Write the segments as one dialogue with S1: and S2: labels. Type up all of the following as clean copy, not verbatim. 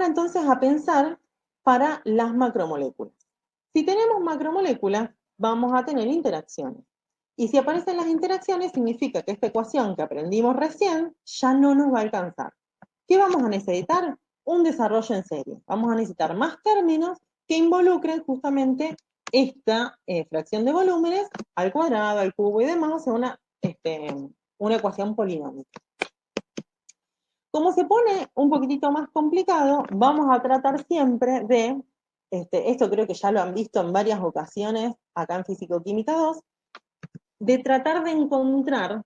S1: entonces a pensar para las macromoléculas. Si tenemos macromoléculas, vamos a tener interacciones. Y si aparecen las interacciones, significa que esta ecuación que aprendimos recién ya no nos va a alcanzar. ¿Qué vamos a necesitar? Un desarrollo en serie. Vamos a necesitar más términos que involucren justamente esta fracción de volúmenes al cuadrado, al cubo y demás, o sea, una ecuación polinómica. Como se pone un poquitito más complicado, vamos a tratar siempre de, esto creo que ya lo han visto en varias ocasiones acá en Físico-Química 2, de tratar de encontrar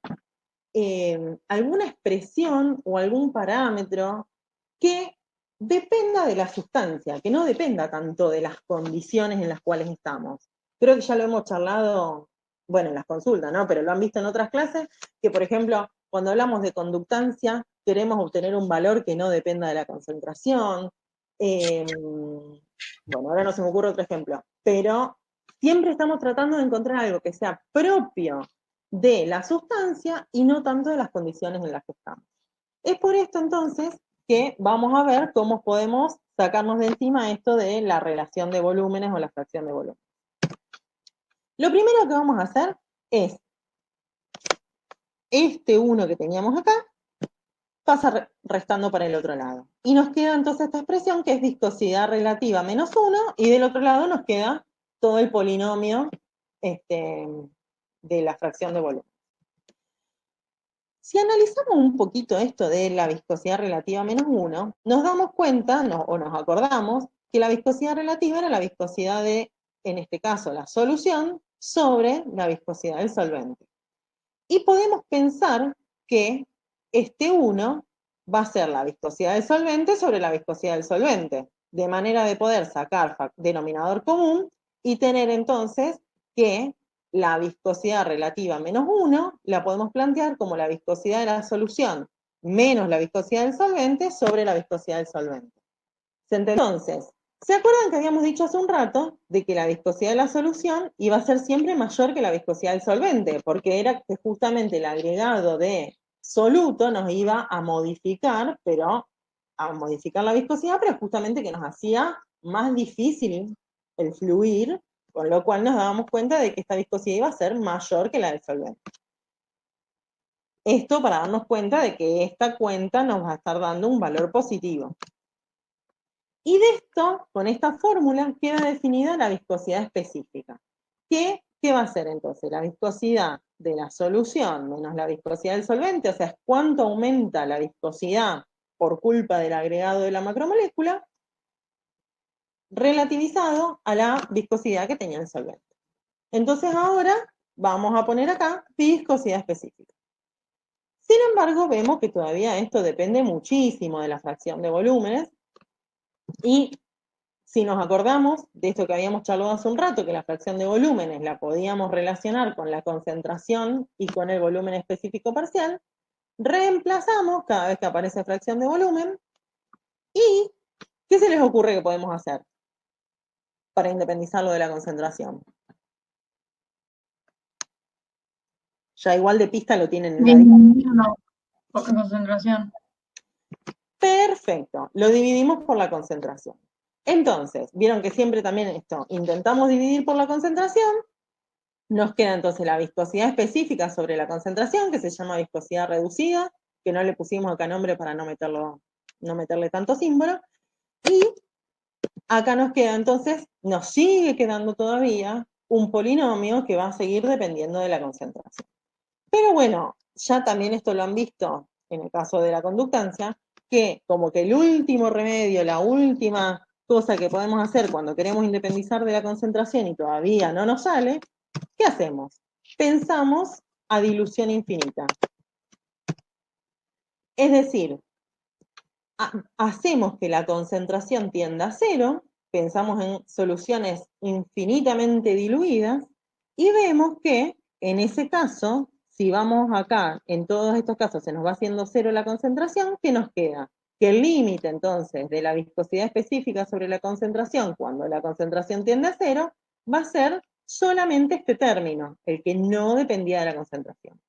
S1: alguna expresión o algún parámetro que dependa de la sustancia, que no dependa tanto de las condiciones en las cuales estamos. Creo que ya lo hemos charlado, bueno, en las consultas, ¿no? Pero lo han visto en otras clases, que por ejemplo, cuando hablamos de conductancia, queremos obtener un valor que no dependa de la concentración. Bueno, ahora no se me ocurre otro ejemplo, pero siempre estamos tratando de encontrar algo que sea propio de la sustancia y no tanto de las condiciones en las que estamos. Es por esto entonces que vamos a ver cómo podemos sacarnos de encima esto de la relación de volúmenes o la fracción de volúmenes. Lo primero que vamos a hacer es este 1 que teníamos acá, pasa restando para el otro lado. Y nos queda entonces esta expresión que es viscosidad relativa menos 1, y del otro lado nos queda todo el polinomio de la fracción de volumen. Si analizamos un poquito esto de la viscosidad relativa menos 1, nos damos cuenta, o nos acordamos, que la viscosidad relativa era la viscosidad de, en este caso, la solución sobre la viscosidad del solvente. Y podemos pensar que este 1 va a ser la viscosidad del solvente sobre la viscosidad del solvente, de manera de poder sacar denominador común y tener entonces que la viscosidad relativa menos 1 la podemos plantear como la viscosidad de la solución menos la viscosidad del solvente sobre la viscosidad del solvente. Entonces, ¿se acuerdan que habíamos dicho hace un rato de que la viscosidad de la solución iba a ser siempre mayor que la viscosidad del solvente? Porque era que justamente el agregado de soluto nos iba a modificar, la viscosidad, pero justamente que nos hacía más difícil el fluir, con lo cual nos dábamos cuenta de que esta viscosidad iba a ser mayor que la del solvente. Esto para darnos cuenta de que esta cuenta nos va a estar dando un valor positivo. Y de esto, con esta fórmula, queda definida la viscosidad específica. ¿Qué va a ser entonces? La viscosidad de la solución menos la viscosidad del solvente, o sea, es cuánto aumenta la viscosidad por culpa del agregado de la macromolécula, relativizado a la viscosidad que tenía el solvente. Entonces ahora vamos a poner acá viscosidad específica. Sin embargo, vemos que todavía esto depende muchísimo de la fracción de volúmenes, y si nos acordamos de esto que habíamos charlado hace un rato, que la fracción de volúmenes la podíamos relacionar con la concentración y con el volumen específico parcial, reemplazamos cada vez que aparece fracción de volumen. ¿Y qué se les ocurre que podemos hacer para independizarlo de la concentración? Ya igual de pista lo tienen en la
S2: Dividirlo por concentración.
S1: Perfecto, lo dividimos por la concentración. Entonces, vieron que siempre también esto, intentamos dividir por la concentración, nos queda entonces la viscosidad específica sobre la concentración, que se llama viscosidad reducida, que no le pusimos acá nombre para no meterle tanto símbolo, y acá nos queda entonces, nos sigue quedando todavía un polinomio que va a seguir dependiendo de la concentración. Pero bueno, ya también esto lo han visto en el caso de la conductancia, que como que el último remedio, la última cosa que podemos hacer cuando queremos independizar de la concentración y todavía no nos sale, ¿qué hacemos? Pensamos a dilución infinita. Es decir, hacemos que la concentración tienda a cero, pensamos en soluciones infinitamente diluidas, y vemos que en ese caso, si vamos acá, en todos estos casos se nos va haciendo cero la concentración, ¿qué nos queda? Que el límite entonces de la viscosidad específica sobre la concentración, cuando la concentración tiende a cero, va a ser solamente este término, el que no dependía de la concentración.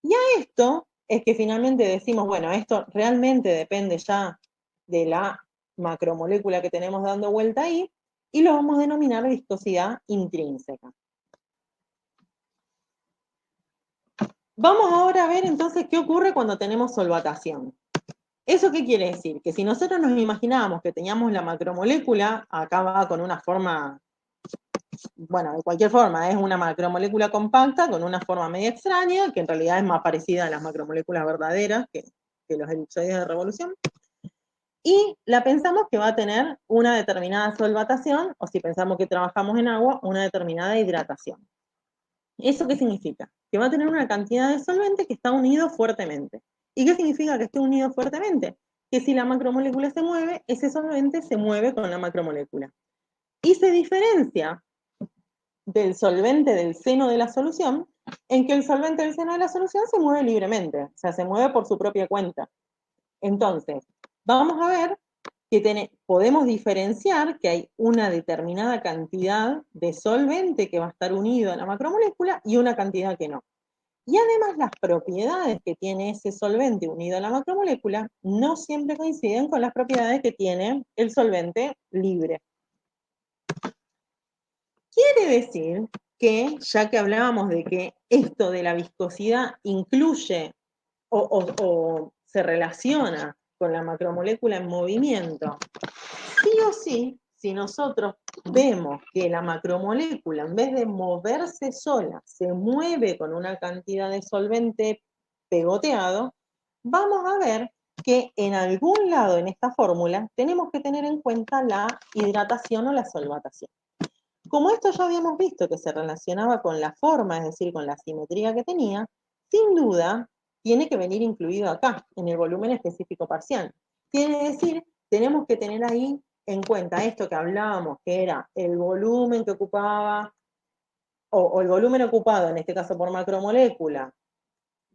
S1: Y a esto es que finalmente decimos, bueno, esto realmente depende ya de la macromolécula que tenemos dando vuelta ahí, y lo vamos a denominar viscosidad intrínseca. Vamos ahora a ver entonces qué ocurre cuando tenemos solvatación. ¿Eso qué quiere decir? Que si nosotros nos imaginábamos que teníamos la macromolécula, acá va con una forma, bueno, de cualquier forma, es una macromolécula compacta con una forma media extraña, que en realidad es más parecida a las macromoléculas verdaderas que los elipsoides de revolución. Y la pensamos que va a tener una determinada solvatación, o si pensamos que trabajamos en agua, una determinada hidratación. ¿Eso qué significa? Que va a tener una cantidad de solvente que está unido fuertemente. ¿Y qué significa que esté unido fuertemente? Que si la macromolécula se mueve, ese solvente se mueve con la macromolécula. Y se diferencia del solvente del seno de la solución, en que el solvente del seno de la solución se mueve libremente, o sea, se mueve por su propia cuenta. Entonces, vamos a ver que podemos diferenciar que hay una determinada cantidad de solvente que va a estar unido a la macromolécula y una cantidad que no. Y además las propiedades que tiene ese solvente unido a la macromolécula no siempre coinciden con las propiedades que tiene el solvente libre. Quiere decir que, ya que hablábamos de que esto de la viscosidad incluye o se relaciona con la macromolécula en movimiento, sí o sí, si nosotros vemos que la macromolécula, en vez de moverse sola, se mueve con una cantidad de solvente pegoteado, vamos a ver que en algún lado en esta fórmula tenemos que tener en cuenta la hidratación o la solvatación. Como esto ya habíamos visto que se relacionaba con la forma, es decir, con la simetría que tenía, sin duda tiene que venir incluido acá, en el volumen específico parcial. Quiere decir, tenemos que tener ahí en cuenta esto que hablábamos, que era el volumen que ocupaba, o el volumen ocupado, en este caso por macromolécula,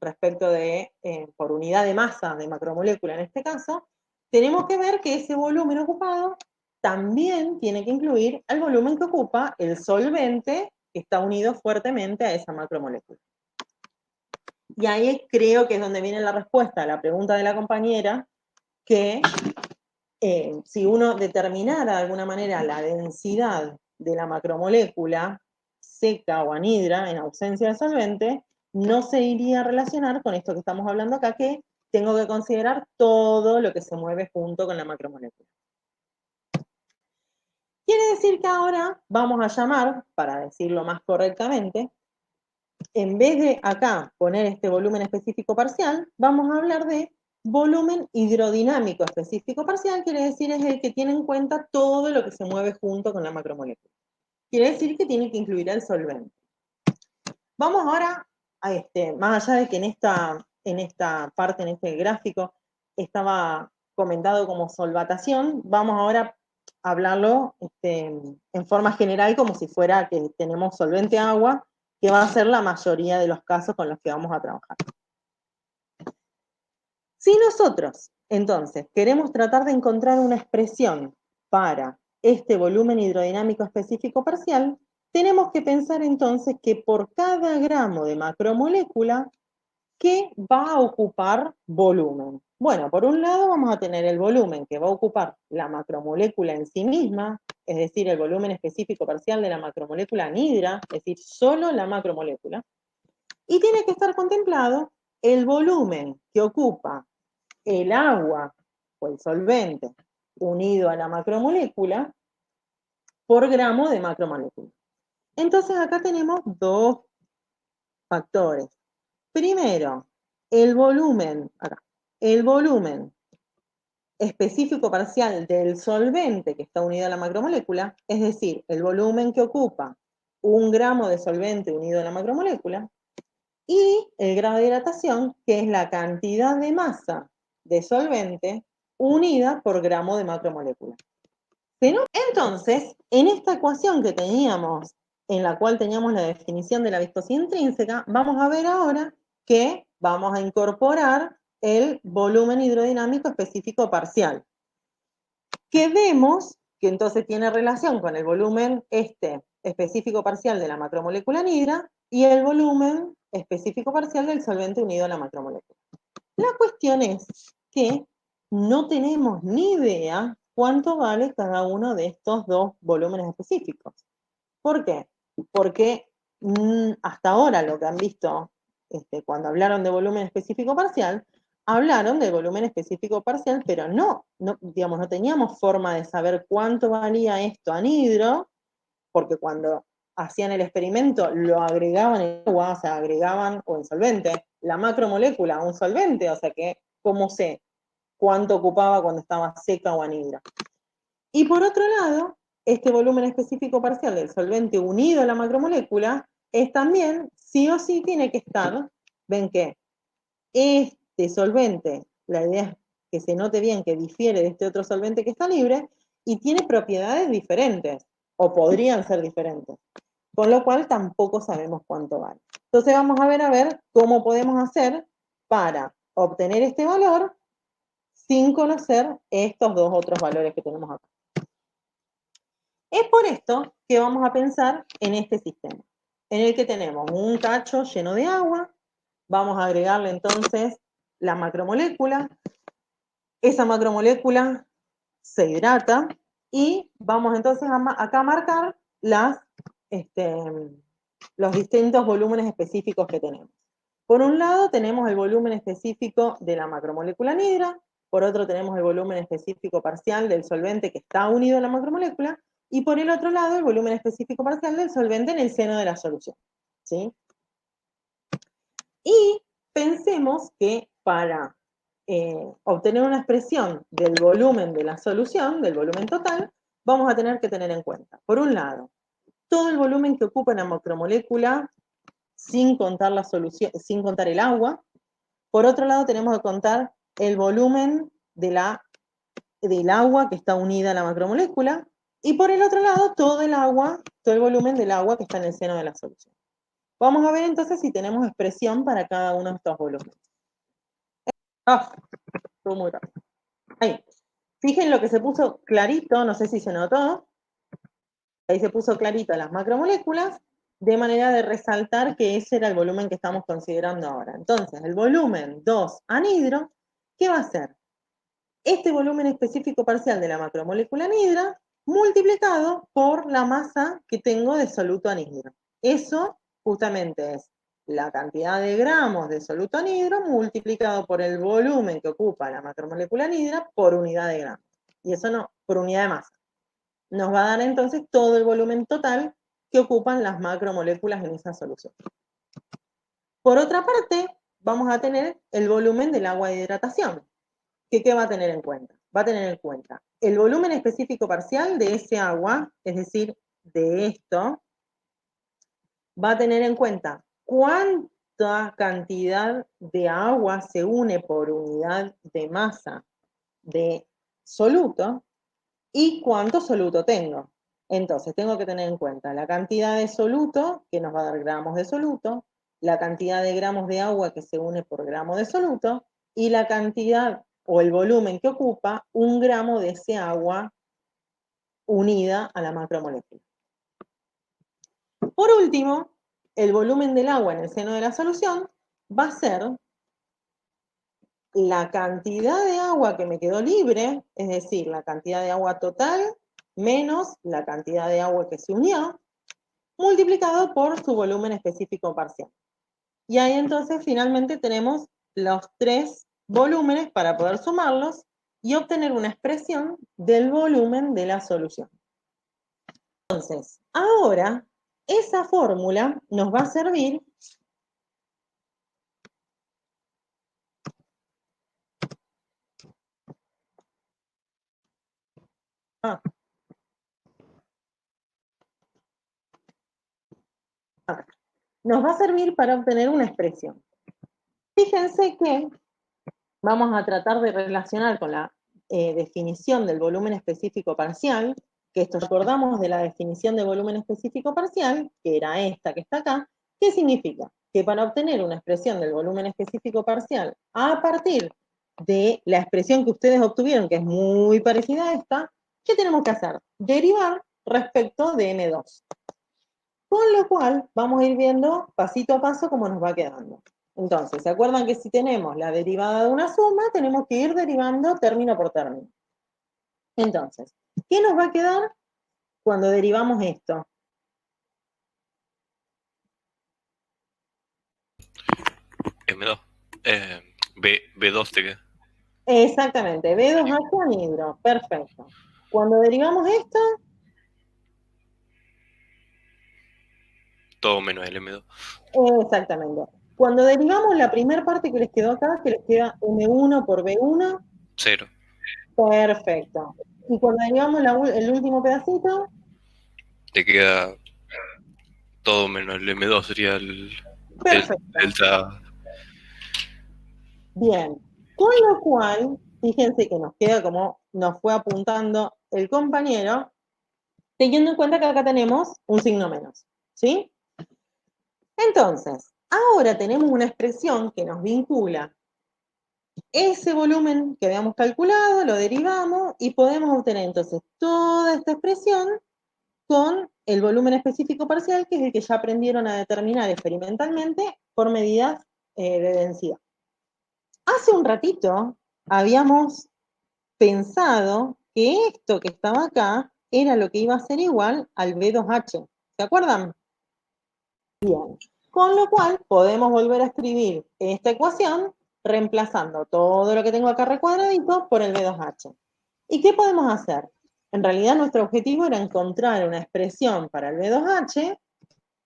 S1: respecto de, por unidad de masa de macromolécula en este caso, tenemos que ver que ese volumen ocupado también tiene que incluir el volumen que ocupa el solvente que está unido fuertemente a esa macromolécula. Y ahí creo que es donde viene la respuesta a la pregunta de la compañera, que si uno determinara de alguna manera la densidad de la macromolécula seca o anhidra en ausencia de solvente, no se iría a relacionar con esto que estamos hablando acá, que tengo que considerar todo lo que se mueve junto con la macromolécula. Quiere decir que ahora vamos a llamar, para decirlo más correctamente, en vez de acá poner este volumen específico parcial, vamos a hablar de volumen hidrodinámico específico parcial, quiere decir es el que tiene en cuenta todo lo que se mueve junto con la macromolécula. Quiere decir que tiene que incluir el solvente. Vamos ahora a más allá de que en esta parte, en este gráfico, estaba comentado como solvatación, vamos ahora a hablarlo en forma general como si fuera que tenemos solvente agua, que va a ser la mayoría de los casos con los que vamos a trabajar. Si nosotros, entonces, queremos tratar de encontrar una expresión para este volumen hidrodinámico específico parcial, tenemos que pensar entonces que por cada gramo de macromolécula, ¿qué va a ocupar volumen? Bueno, por un lado vamos a tener el volumen que va a ocupar la macromolécula en sí misma, es decir, el volumen específico parcial de la macromolécula anhidra, es decir, solo la macromolécula, y tiene que estar contemplado el volumen que ocupa el agua o el solvente unido a la macromolécula por gramo de macromolécula. Entonces acá tenemos dos factores. Primero, el volumen específico parcial del solvente que está unido a la macromolécula, es decir, el volumen que ocupa un gramo de solvente unido a la macromolécula, y el grado de hidratación, que es la cantidad de masa de solvente unida por gramo de macromolécula. ¿Sí, no? Entonces, en esta ecuación que teníamos, en la cual teníamos la definición de la viscosidad intrínseca, vamos a ver ahora que vamos a incorporar el volumen hidrodinámico específico parcial, que vemos que entonces tiene relación con el volumen específico parcial de la macromolécula anhidra y el volumen específico parcial del solvente unido a la macromolécula. La cuestión es que no tenemos ni idea cuánto vale cada uno de estos dos volúmenes específicos. ¿Por qué? Porque hasta ahora lo que han visto cuando hablaron de volumen específico parcial, hablaron de volumen específico parcial, pero digamos, no teníamos forma de saber cuánto valía esto anhidro, porque cuando hacían el experimento lo agregaban en agua, o sea, agregaban o en solvente, la macromolécula a un solvente, o sea que, ¿cómo sé cuánto ocupaba cuando estaba seca o anhidra? Y por otro lado, este volumen específico parcial del solvente unido a la macromolécula es también, sí o sí, tiene que estar, ven que este solvente, la idea es que se note bien que difiere de este otro solvente que está libre, y tiene propiedades diferentes, o podrían ser diferentes, con lo cual tampoco sabemos cuánto vale. Entonces vamos a ver cómo podemos hacer para obtener este valor sin conocer estos dos otros valores que tenemos acá. Es por esto que vamos a pensar en este sistema, en el que tenemos un cacho lleno de agua, vamos a agregarle entonces la macromolécula, esa macromolécula se hidrata y vamos entonces acá a marcar los distintos volúmenes específicos que tenemos. Por un lado tenemos el volumen específico de la macromolécula anhidra, por otro tenemos el volumen específico parcial del solvente que está unido a la macromolécula, y por el otro lado el volumen específico parcial del solvente en el seno de la solución, ¿sí? Y pensemos que para obtener una expresión del volumen de la solución, del volumen total, vamos a tener que tener en cuenta, por un lado, todo el volumen que ocupa la macromolécula sin contar la solución, sin contar el agua. Por otro lado, tenemos que contar el volumen del agua que está unida a la macromolécula, y por el otro lado, todo el volumen del agua que está en el seno de la solución. Vamos a ver entonces si tenemos expresión para cada uno de estos volúmenes. Estuvo muy rápido. Ahí. Fíjense lo que se puso clarito, no sé si se notó. Ahí se puso clarito las macromoléculas, de manera de resaltar que ese era el volumen que estamos considerando ahora. Entonces, el volumen 2 anhidro, ¿qué va a ser? Este volumen específico parcial de la macromolécula anhidra multiplicado por la masa que tengo de soluto anhidro. Eso justamente es la cantidad de gramos de soluto anhidro multiplicado por el volumen que ocupa la macromolécula anhidra por unidad de gramos. Y eso no, por unidad de masa. Nos va a dar entonces todo el volumen total que ocupan las macromoléculas en esa solución. Por otra parte, vamos a tener el volumen del agua de hidratación. ¿Qué va a tener en cuenta? Va a tener en cuenta el volumen específico parcial de ese agua, es decir, de esto. Va a tener en cuenta cuánta cantidad de agua se une por unidad de masa de soluto y cuánto soluto tengo. Entonces, tengo que tener en cuenta la cantidad de soluto, que nos va a dar gramos de soluto, la cantidad de gramos de agua que se une por gramo de soluto, y la cantidad o el volumen que ocupa un gramo de ese agua unida a la macromolécula. Por último, el volumen del agua en el seno de la solución va a ser la cantidad de agua que me quedó libre, es decir, la cantidad de agua total menos la cantidad de agua que se unió, multiplicado por su volumen específico parcial. Y ahí entonces finalmente tenemos los tres volúmenes para poder sumarlos y obtener una expresión del volumen de la solución. Entonces, ahora esa fórmula nos va a servir nos va a servir para obtener una expresión. Fíjense que vamos a tratar de relacionar con la definición del volumen específico parcial, que esto recordamos de la definición de volumen específico parcial, que era esta que está acá. ¿Qué significa? Que para obtener una expresión del volumen específico parcial a partir de la expresión que ustedes obtuvieron, que es muy parecida a esta, ¿qué tenemos que hacer? Derivar respecto de M2. Con lo cual, vamos a ir viendo pasito a paso cómo nos va quedando. Entonces, ¿se acuerdan que si tenemos la derivada de una suma, tenemos que ir derivando término por término? Entonces, ¿qué nos va a quedar cuando derivamos esto?
S3: M2. B2 te queda.
S1: Exactamente, B2H anhidro, perfecto. Cuando derivamos esto,
S3: Todo menos el M2.
S1: exactamente. Cuando derivamos la primera parte que les quedó acá, que les queda M1 por B1,
S3: 0.
S1: perfecto. Y cuando derivamos el último pedacito,
S3: Te queda todo menos el M2, sería el
S1: perfecto.
S3: delta.
S1: Bien. Con lo cual, fíjense que nos queda como nos fue apuntando el compañero, teniendo en cuenta que acá tenemos un signo menos, ¿sí? Entonces, ahora tenemos una expresión que nos vincula ese volumen que habíamos calculado, lo derivamos y podemos obtener entonces toda esta expresión con el volumen específico parcial, que es el que ya aprendieron a determinar experimentalmente por medidas de densidad. Hace un ratito habíamos pensado que esto que estaba acá era lo que iba a ser igual al B2H. ¿Se acuerdan? Bien. Con lo cual podemos volver a escribir esta ecuación reemplazando todo lo que tengo acá recuadradito por el B2H. ¿Y qué podemos hacer? En realidad nuestro objetivo era encontrar una expresión para el B2H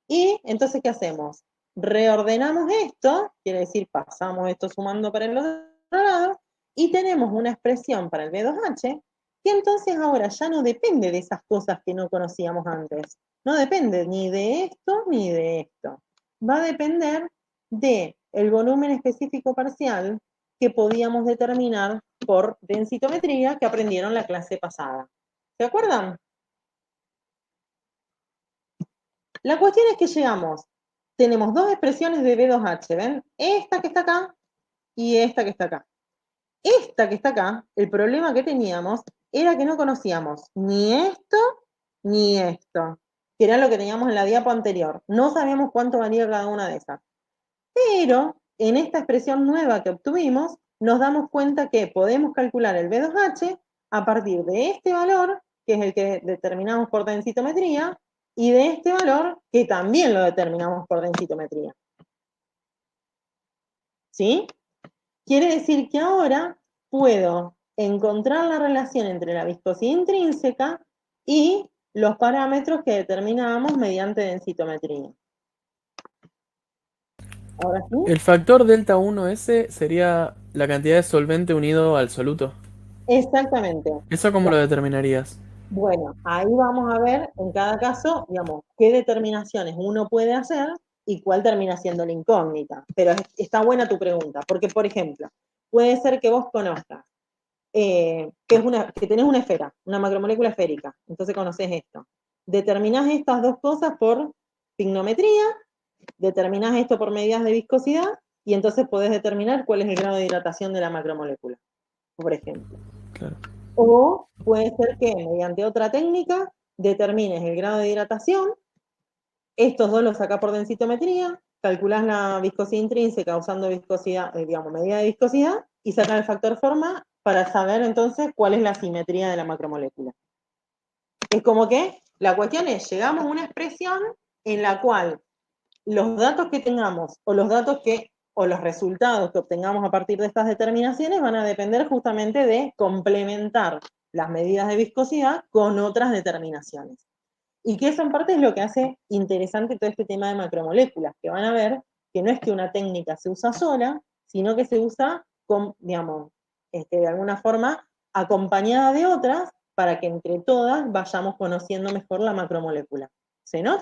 S1: y entonces ¿qué hacemos? Reordenamos esto, quiere decir pasamos esto sumando para el otro lado y tenemos una expresión para el B2H que entonces ahora ya no depende de esas cosas que no conocíamos antes. No depende ni de esto ni de esto. Va a depender del volumen específico parcial que podíamos determinar por densitometría que aprendieron la clase pasada. ¿Se acuerdan? La cuestión es que llegamos, tenemos dos expresiones de B2H, ¿ven? Esta que está acá y esta que está acá. Esta que está acá, el problema que teníamos era que no conocíamos ni esto ni esto, que era lo que teníamos en la diapo anterior. No sabíamos cuánto valía cada una de esas. Pero en esta expresión nueva que obtuvimos, nos damos cuenta que podemos calcular el B2H a partir de este valor, que es el que determinamos por densitometría, y de este valor, que también lo determinamos por densitometría. ¿Sí? Quiere decir que ahora puedo encontrar la relación entre la viscosidad intrínseca y los parámetros que determinábamos mediante densitometría. Ahora sí.
S4: El factor delta 1S sería la cantidad de solvente unido al soluto.
S1: Exactamente.
S4: ¿Eso cómo lo determinarías?
S1: Bueno, ahí vamos a ver en cada caso, digamos, qué determinaciones uno puede hacer y cuál termina siendo la incógnita. Pero está buena tu pregunta, porque, por ejemplo, puede ser que vos conozcas que tenés una esfera, una macromolécula esférica, entonces conoces esto. Determinás estas dos cosas por pignometría, determinás esto por medidas de viscosidad, y entonces podés determinar cuál es el grado de hidratación de la macromolécula, por ejemplo.
S4: Claro.
S1: O puede ser que mediante otra técnica determines el grado de hidratación, estos dos los sacás por densitometría, calculás la viscosidad intrínseca usando viscosidad, digamos, medida de viscosidad, y sacás el factor forma para saber entonces cuál es la simetría de la macromolécula. Es como que la cuestión es, llegamos a una expresión en la cual los datos que tengamos o los resultados que obtengamos a partir de estas determinaciones van a depender justamente de complementar las medidas de viscosidad con otras determinaciones. Y que eso en parte es lo que hace interesante todo este tema de macromoléculas, que van a ver que no es que una técnica se usa sola, sino que se usa, digamos, de alguna forma, acompañada de otras, para que entre todas vayamos conociendo mejor la macromolécula. ¿Se nota?